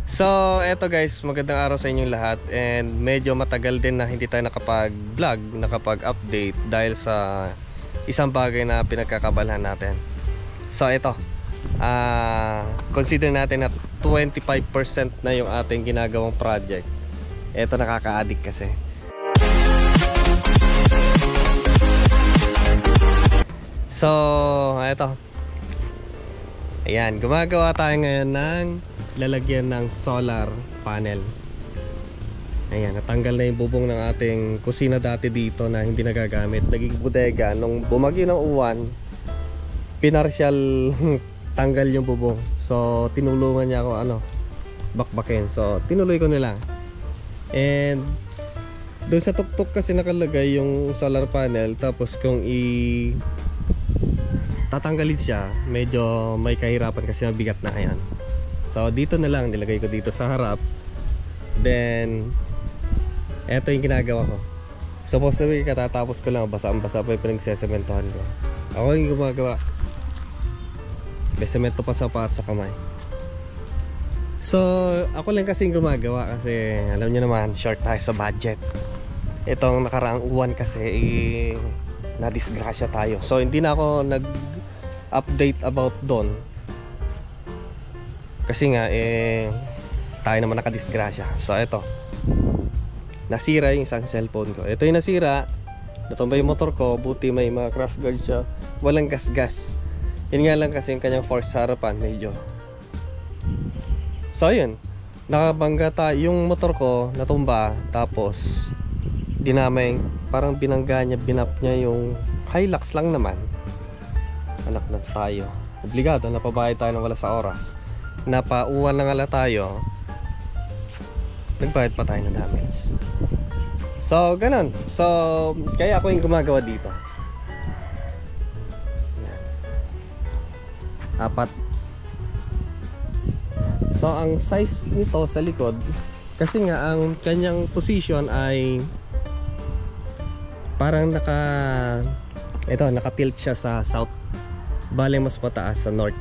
So, eto guys, magandang araw sa inyong lahat. And medyo matagal din na hindi tayo nakapag-vlog, nakapag-update dahil sa isang bagay na pinagkakabalhan natin. So, eto, consider natin na 25% na yung ating ginagawang project. Eto, nakaka-addict kasi. So, eto. Ayan, gumagawa tayo ngayon ng lalagyan ng solar panel. Ayan, natanggal na yung bubong ng ating kusina dati dito na hindi nagagamit. Naging bodega. Nung bumagyo ng uwan, pinarsyal tanggal yung bubong. So, tinulungan niya ako bakbakin. So, tinuloy ko nila. And doon sa tuktok kasi nakalagay yung solar panel. Tapos kung tatanggalin siya, medyo may kahirapan kasi mabigat na. Ayan. So dito na lang, nilagay ko dito sa harap. Then eto yung ginagawa ko. Supposed to be katatapos ko lang, basa-basa pa yung pinagsesementohan ko. Ako yung gumagawa. May semento pa sa paa at sa kamay. So ako lang kasi yung gumagawa kasi alam niyo naman, short tayo sa budget. Itong nakaraang uwan kasi na-disgrasya tayo. So hindi na ako nag-update about doon. Kasi nga tayo naman nakadisgrasya. So ito, nasira yung isang cellphone ko. Ito yung nasira, natumba yung motor ko. Buti may mga crash guard siya, walang gas-gas. Yun nga lang kasi yung kanyang force sa harapan medyo. So yun, nakabangga tayo. Yung motor ko natumba, tapos dinamay, parang binangga niya, binap niya yung Hilux lang naman. Anak na tayo, obligado, napabayad tayo ng wala sa oras. Napauwan na nga tayo, nagbayad pa tayo ng damage. So ganun. So kaya ako yung gumagawa dito. Apat. So ang size nito sa likod, kasi nga ang kanyang position ay parang naka-tilt siya sa south. Bale mas mataas sa north.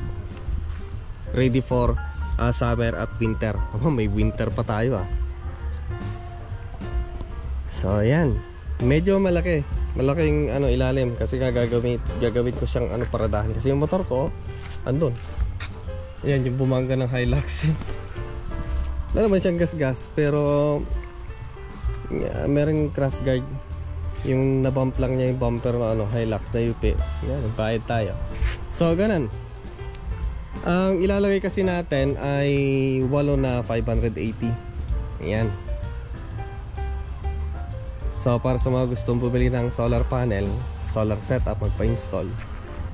Ready for summer at winter. Oh, may winter pa tayo ah. So ayan, medyo malaki. Malaking ilalim kasi gagamit ko siyang paradahan. Kasi yung motor ko andun. Ayan yung bumangga ng Hilux. Wala naman siyang gas-gas, pero merong crash guard. Yung nabump lang niya yung bumper ng Hilux na UP. Yan, nagbayad tayo. So ganun. Ang ilalagay kasi natin ay 8 na 580. Ayan. So para sa mga gustong bumili ng solar panel, solar setup, magpa-install.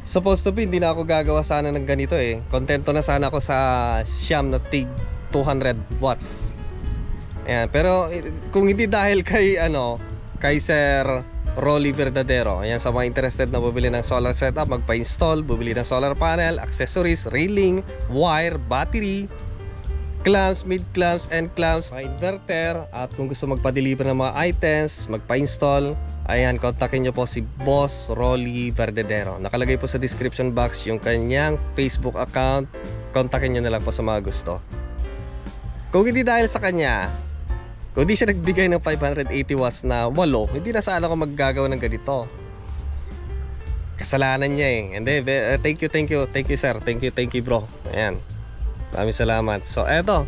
Supposed to be hindi na ako gagawa sana ng ganito eh. Kontento na sana ako sa Xiam na tig 200 watts. Ayan, pero kung hindi dahil kay kay Sir Rolly Verdadero, ayan, sa mga interested na bumili ng solar setup, magpa-install, bumili ng solar panel, accessories, railing, wire, battery, clamps, mid clamps, end clamps, inverter, at kung gusto magpa-deliver ng mga items, magpa-install, ayan, kontakin nyo po si Boss Rolly Verdadero. Nakalagay po sa description box yung kanyang Facebook account. Kontakin nyo na lang po sa mga gusto. Kung hindi dahil sa kanya, kung di siya nagbigay ng 580 watts na 8, hindi na sana ako maggagawa ng ganito. Kasalanan niya eh. Hindi, thank you sir, thank you bro. Ayan, maraming salamat. So eto,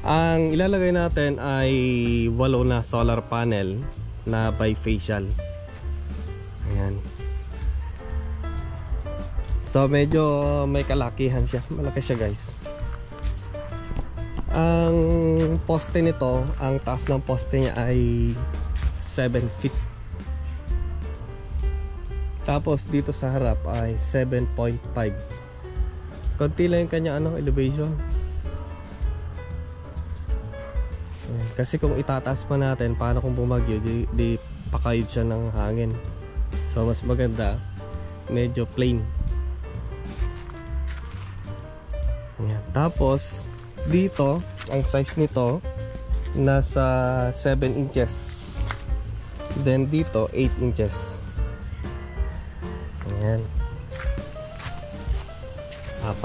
ang ilalagay natin ay 8 na solar panel na bifacial. Ayan. So medyo may kalakihan siya, malaki siya guys. Ang poste nito, ang taas ng poste niya ay 7 feet. Tapos dito sa harap ay 7.5. Konti lang yung kanya elevation. Ayan. Kasi kung itataas pa natin, paano kung bumagyo, di pakayod siya ng hangin. So mas maganda medyo plain. Ayan. Tapos dito, ang size nito nasa 7 inches. Then dito 8 inches. Ayan. 4.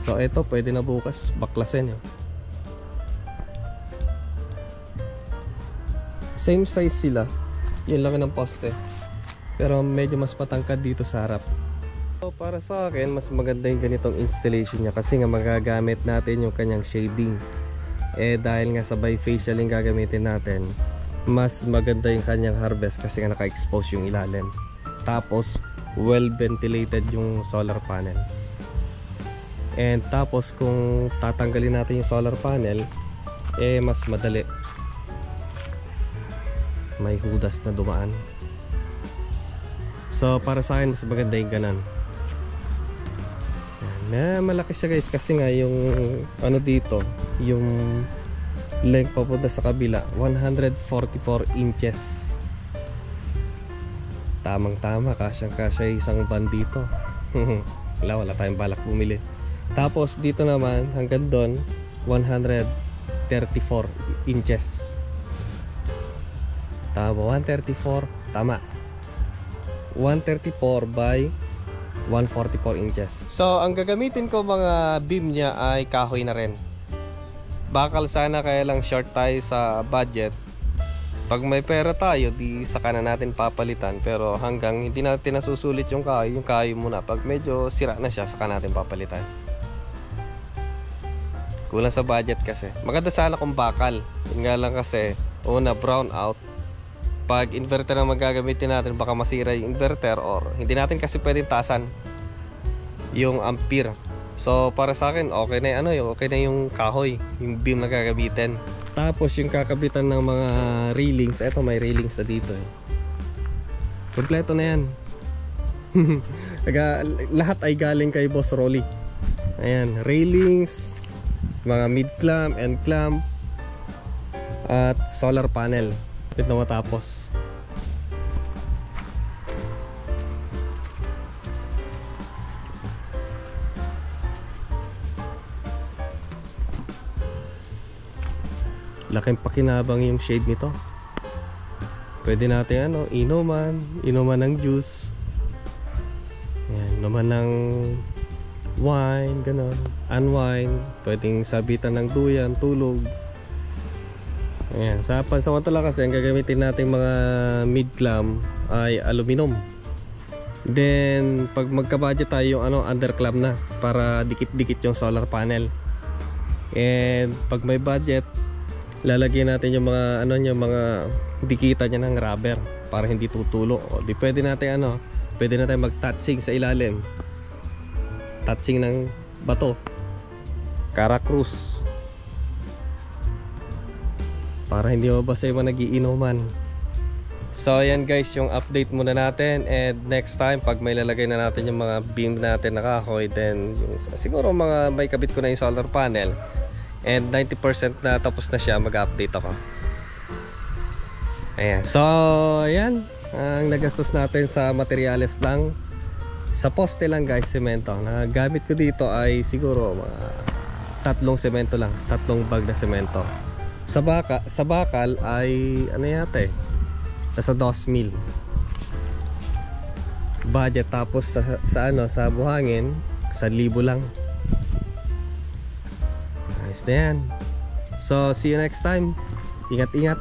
So ito pwede na bukas baklasin. Same size sila. Yun lang ng poste. Pero medyo mas patangkad dito sa harap. So, para sa akin, mas maganda yung ganitong installation niya kasi nga magagamit natin yung kanyang shading. Dahil nga sa bifacial yung gagamitin natin, mas maganda yung kanyang harvest kasi nga naka-expose yung ilalim. Tapos, well ventilated yung solar panel. And tapos kung tatanggalin natin yung solar panel, mas madali. May hudas na dumaan. So para sa akin mas maganda yung ganan. Malaki siya guys kasi nga yung ano dito, yung length papunta sa kabila 144 inches. Tamang tama, kasyang kasya isang van dito. wala tayong balak bumili. Tapos dito naman hanggang doon 134 inches. Tama, 134, tama. 134 by 144 inches. So ang gagamitin ko mga beam niya ay kahoy na rin. Bakal sana, kaya lang short tayo sa budget. Pag may pera tayo, di saka na natin papalitan. Pero hanggang hindi natin nasusulit yung kahoy muna. Pag medyo sira na siya, saka natin papalitan. Kulang sa budget kasi. Maganda sana kung bakal. Yun nga lang kasi, una brown out. Pag inverter na magagamitin natin, baka masira yung inverter or hindi natin kasi pwedeng tasan yung ampere. So para sa akin okay na yung kahoy, yung beam na gagamitin. Tapos yung kakabitan ng mga railings, eto may railings na dito kompleto na yan. Lahat ay galing kay Boss Rolly. Ayan, railings, mga mid clamp, end clamp, at solar panel. Ito na matapos. Laking pakinabang yung shade nito. Pwede natin inuman ng juice. Ayan, inuman ng wine, ganon, unwine. Pwedeng sabitan ng duyan, tulog. Ayan, sa pansamantala kasi ang gagamitin natin mga mid clamp ay aluminum. Then pag magka-budget tayo yung underclamp na para dikit-dikit yung solar panel. And pag may budget, lalagyan natin yung mga mga dikitan niya ng rubber para hindi tutulo. O di pwede natin pwede natin mag-touching sa ilalim. Touching ng bato. Caracruz. Para hindi mabasa yung nagiinuman. So ayan guys, yung update muna natin. And next time pag may lalagay na natin yung mga beam natin na kahoy, then yung, siguro mga may kabit ko na yung solar panel and 90% na tapos na siya, mag-update ako. Ayan. So ayan, ang nagastos natin sa materyales lang, sa poste lang guys, semento. Nagamit ko dito ay siguro mga 3 semento lang, 3 bag na semento. Sa bakal ay yata nasa 2,000 budget. Tapos sa buhangin 1,000 lang. Ayos na yan. So see you next time. Ingat-ingat.